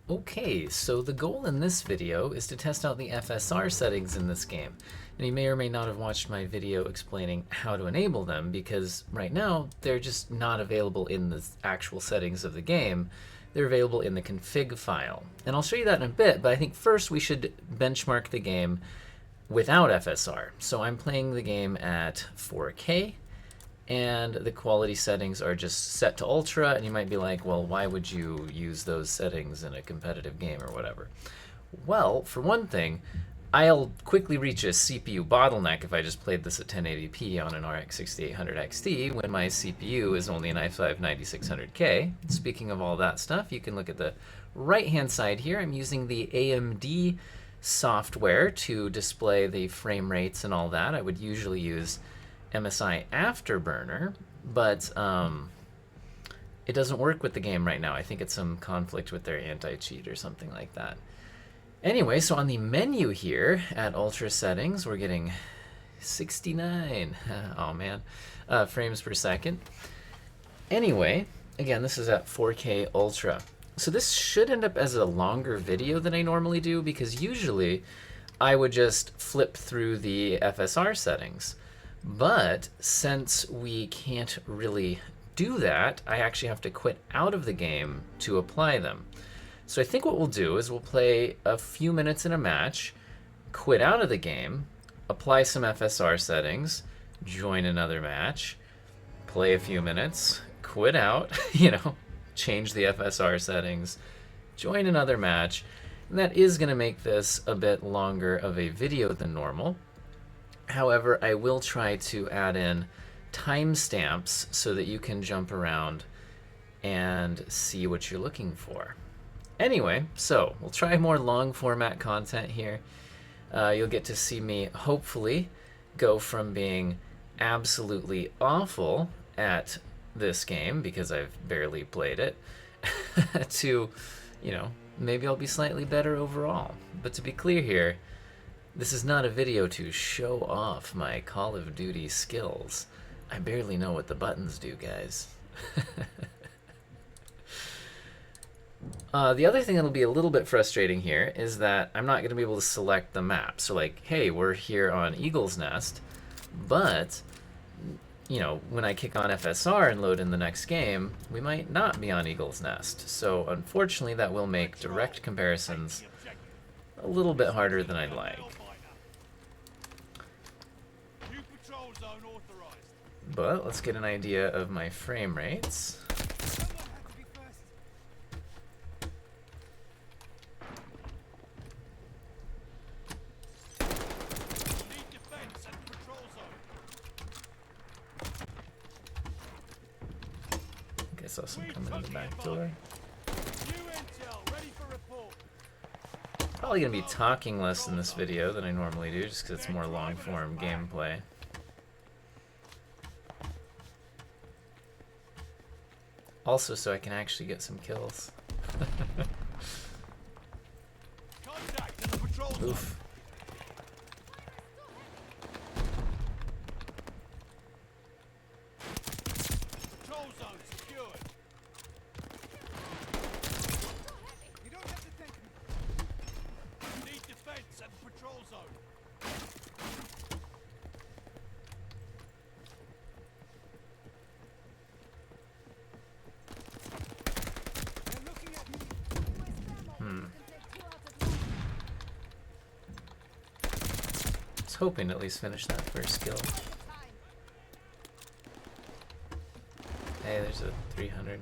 Okay, so the goal in this video is to test out the FSR settings in this game. And you may or may not have watched my video explaining how to enable them, because right now they're just not available in the actual settings of the game. They're available in the config file. And I'll show you that in a bit, but I think first we should benchmark the game without FSR. So I'm playing the game at 4K, and the quality settings are just set to ultra, and you might be like, well, why would you use those settings in a competitive game or whatever? Well, for one thing, I'll quickly reach a CPU bottleneck if I just played this at 1080p on an RX 6800 XT when my CPU is only an i5 9600K. Speaking of all that stuff, you can look at the right-hand side here. I'm using the AMD software to display the frame rates and all that. I would usually use MSI Afterburner, but it doesn't work with the game right now. I think it's some conflict with their anti-cheat or something like that. Anyway, so on the menu here at Ultra Settings, we're getting 69, oh man, frames per second. Anyway, again, this is at 4K Ultra. So this should end up as a longer video than I normally do, because usually I would just flip through the FSR settings. But since we can't really do that, I actually have to quit out of the game to apply them. So I think what we'll do is we'll play a few minutes in a match, quit out of the game, apply some FSR settings, join another match, play a few minutes, quit out, change the FSR settings, join another match, and that is going to make this a bit longer of a video than normal. However, I will try to add in timestamps so that you can jump around and see what you're looking for. Anyway, so we'll try more long format content here. You'll get to see me hopefully go from being absolutely awful at this game, because I've barely played it, to, maybe I'll be slightly better overall. But to be clear here, this is not a video to show off my Call of Duty skills. I barely know what the buttons do, guys. The other thing that'll be a little bit frustrating here is that I'm not going to be able to select the map. So like, hey, we're here on Eagle's Nest, but when I kick on FSR and load in the next game, we might not be on Eagle's Nest. So unfortunately, that will make direct comparisons a little bit harder than I'd like. But let's get an idea of my frame rates. I saw some coming in the back door. Probably going to be talking less in this video than I normally do, just because it's more long-form gameplay. Also, so I can actually get some kills. Oof. Hoping to at least finish that first kill. Hey, there's a 300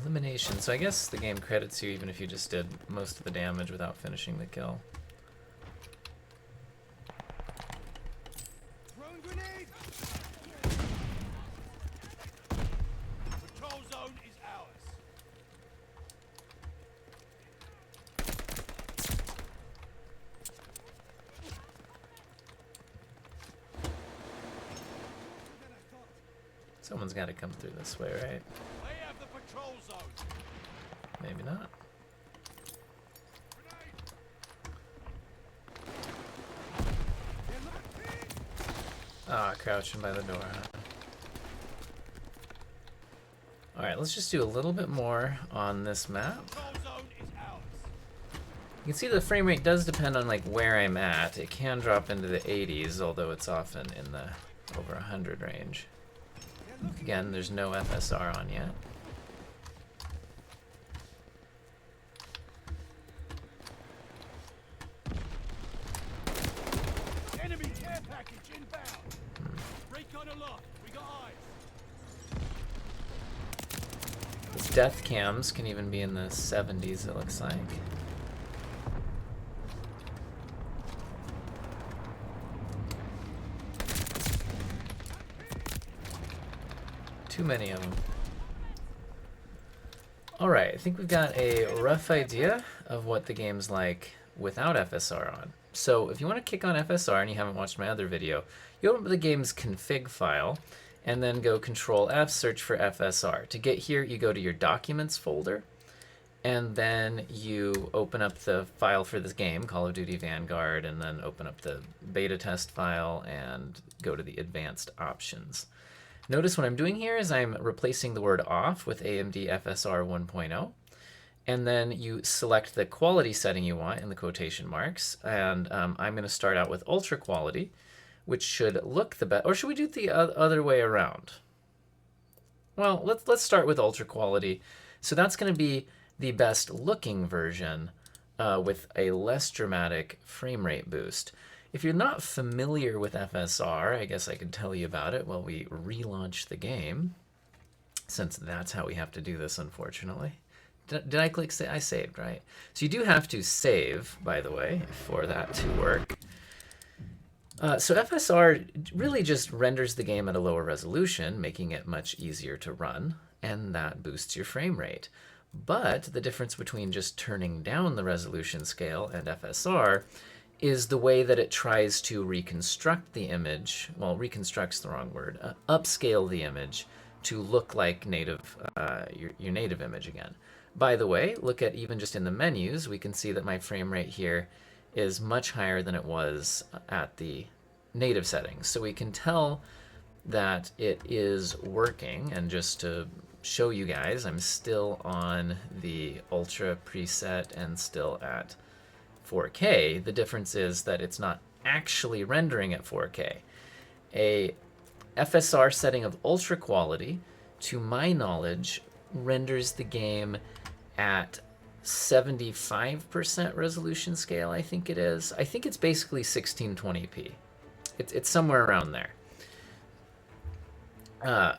elimination. So I guess the game credits you even if you just did most of the damage without finishing the kill. Someone's got to come through this way, right? They have the patrol zone. Maybe not. Ah, crouching by the door, huh? Alright, let's just do a little bit more on this map. Patrol zone is ours. You can see the frame rate does depend on like where I'm at. It can drop into the 80s, although it's often in the over 100 range. Again, there's no FSR on yet. Enemy care package inbound. Recon aloft. We got eyes. These death cams can even be in the 70s, it looks like. Too many of them. Alright, I think we've got a rough idea of what the game's like without FSR on. So if you want to kick on FSR and you haven't watched my other video, you open up the game's config file and then go Control F, search for FSR. To get here, you go to your Documents folder, and then you open up the file for this game, Call of Duty Vanguard, and then open up the beta test file and go to the Advanced Options. Notice what I'm doing here is I'm replacing the word off with AMD FSR 1.0, and then you select the quality setting you want in the quotation marks, and I'm going to start out with Ultra Quality, which should look the best. Or should we do it the other way around? Well, let's start with Ultra Quality. So that's going to be the best looking version with a less dramatic frame rate boost. If you're not familiar with FSR, I guess I could tell you about it while we relaunch the game, since that's how we have to do this, unfortunately. Did I click save? I saved, right? So you do have to save, by the way, for that to work. So FSR really just renders the game at a lower resolution, making it much easier to run, and that boosts your frame rate. But the difference between just turning down the resolution scale and FSR is the way that it tries to reconstruct the image. Well, reconstruct's the wrong word. Upscale the image to look like native, your native image again. By the way, look at even just in the menus, we can see that my frame rate here is much higher than it was at the native settings. So we can tell that it is working. And just to show you guys, I'm still on the Ultra preset and still at 4K. The difference is that it's not actually rendering at 4K. A FSR setting of Ultra Quality, to my knowledge, renders the game at 75% resolution scale, I think it is. I think it's basically 1620p. It's somewhere around there.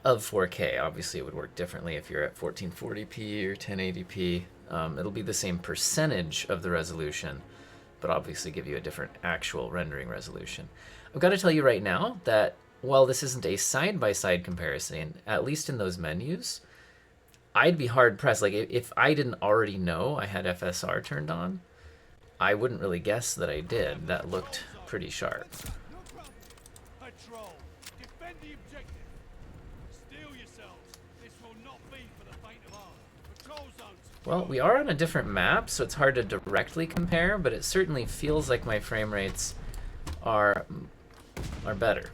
Of 4K, obviously it would work differently if you're at 1440p or 1080p. It'll be the same percentage of the resolution, but obviously give you a different actual rendering resolution. I've got to tell you right now that while this isn't a side-by-side comparison, at least in those menus, I'd be hard-pressed. Like, if I didn't already know I had FSR turned on, I wouldn't really guess that I did. That looked pretty sharp. Patrol. Defend the objective. Steel yourselves. This will not be for the faint of heart. Patrol zones. Well, we are on a different map, so it's hard to directly compare, but it certainly feels like my frame rates are better.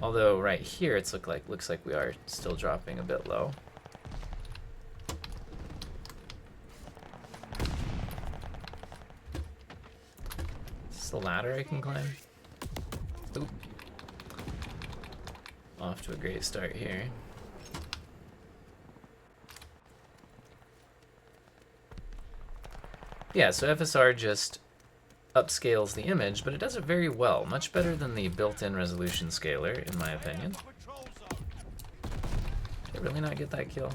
Although right here it's looks like we are still dropping a bit low. Is this the ladder I can climb? Oop. Off to a great start here. Yeah, so FSR just upscales the image, but it does it very well. Much better than the built-in resolution scaler, in my opinion. Patrol zone. Did I really not get that kill?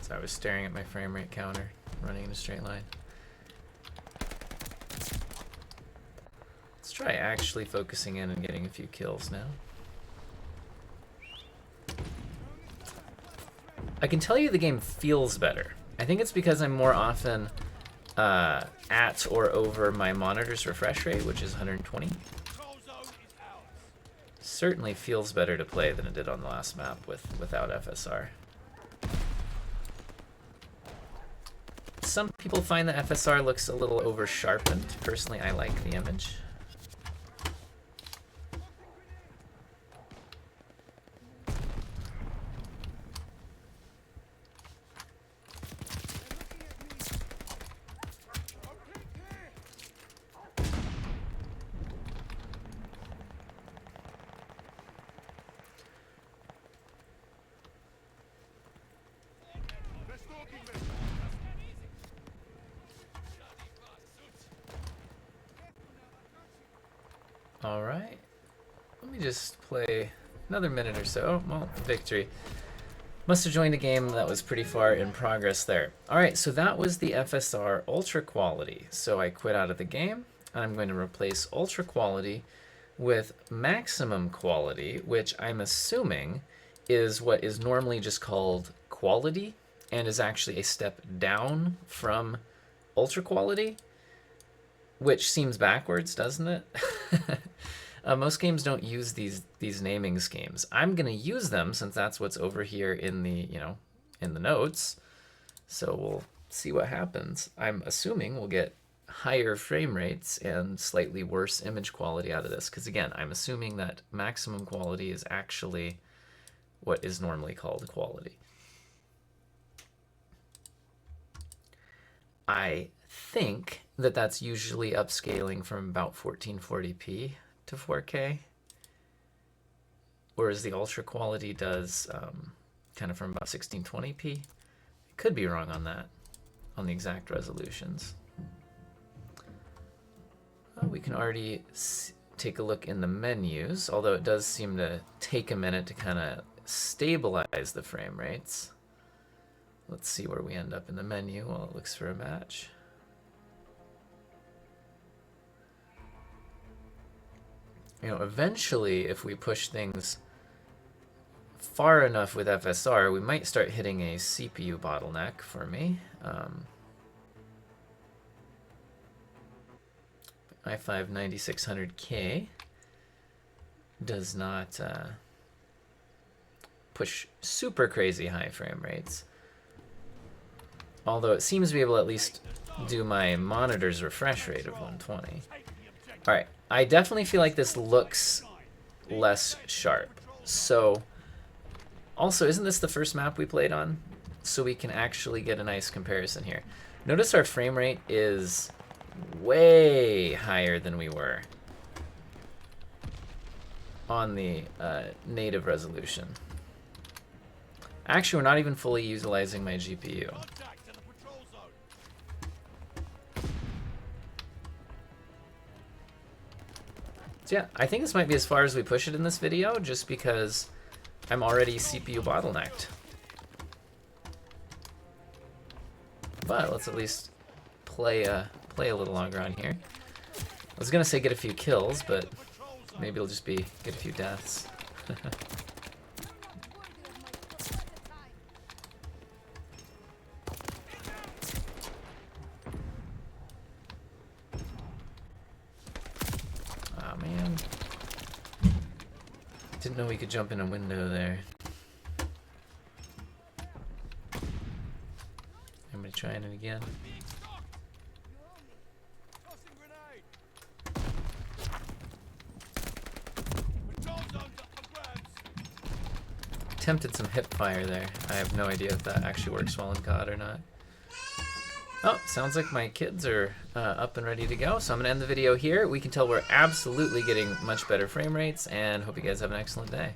So I was staring at my frame rate counter, running in a straight line. Let's try actually focusing in and getting a few kills now. I can tell you the game feels better. I think it's because I'm more often at or over my monitor's refresh rate, which is 120. Patrol zone is ours. Certainly feels better to play than it did on the last map without FSR. Some people find that FSR looks a little over sharpened. Personally, I like the image. All right. Let me just play another minute or so. Well, victory. Must have joined a game that was pretty far in progress there. All right, so that was the FSR UltraQuality. So I quit out of the game, and I'm going to replace UltraQuality with Maximum Quality, which I'm assuming is what is normally just called Quality, and is actually a step down from UltraQuality, which seems backwards, doesn't it? Most games don't use these naming schemes. I'm gonna use them since that's what's over here in the in the notes. So we'll see what happens. I'm assuming we'll get higher frame rates and slightly worse image quality out of this, because again, I'm assuming that maximum quality is actually what is normally called quality. I think that that's usually upscaling from about 1440p to 4K, whereas the ultra quality does kind of from about 1620p. I could be wrong on that, on the exact resolutions. We can already take a look in the menus, although it does seem to take a minute to kind of stabilize the frame rates. Let's see where we end up in the menu while it looks for a match. You know, eventually, if we push things far enough with FSR, we might start hitting a CPU bottleneck for me. i5 9600K does not push super crazy high frame rates. Although it seems to be able to at least do my monitor's refresh rate of 120. Alright, I definitely feel like this looks less sharp. So, also, isn't this the first map we played on? So we can actually get a nice comparison here. Notice our frame rate is way higher than we were on the native resolution. Actually, we're not even fully utilizing my GPU. So yeah, I think this might be as far as we push it in this video, just because I'm already CPU bottlenecked. But let's at least play a little longer on here. I was gonna say get a few kills, but maybe it'll just be get a few deaths. Oh man. Didn't know we could jump in a window there. Anybody trying it again? Attempted some hip fire there. I have no idea if that actually works well in CoD or not. Oh, sounds like my kids are up and ready to go, so I'm gonna end the video here. We can tell we're absolutely getting much better frame rates, and hope you guys have an excellent day.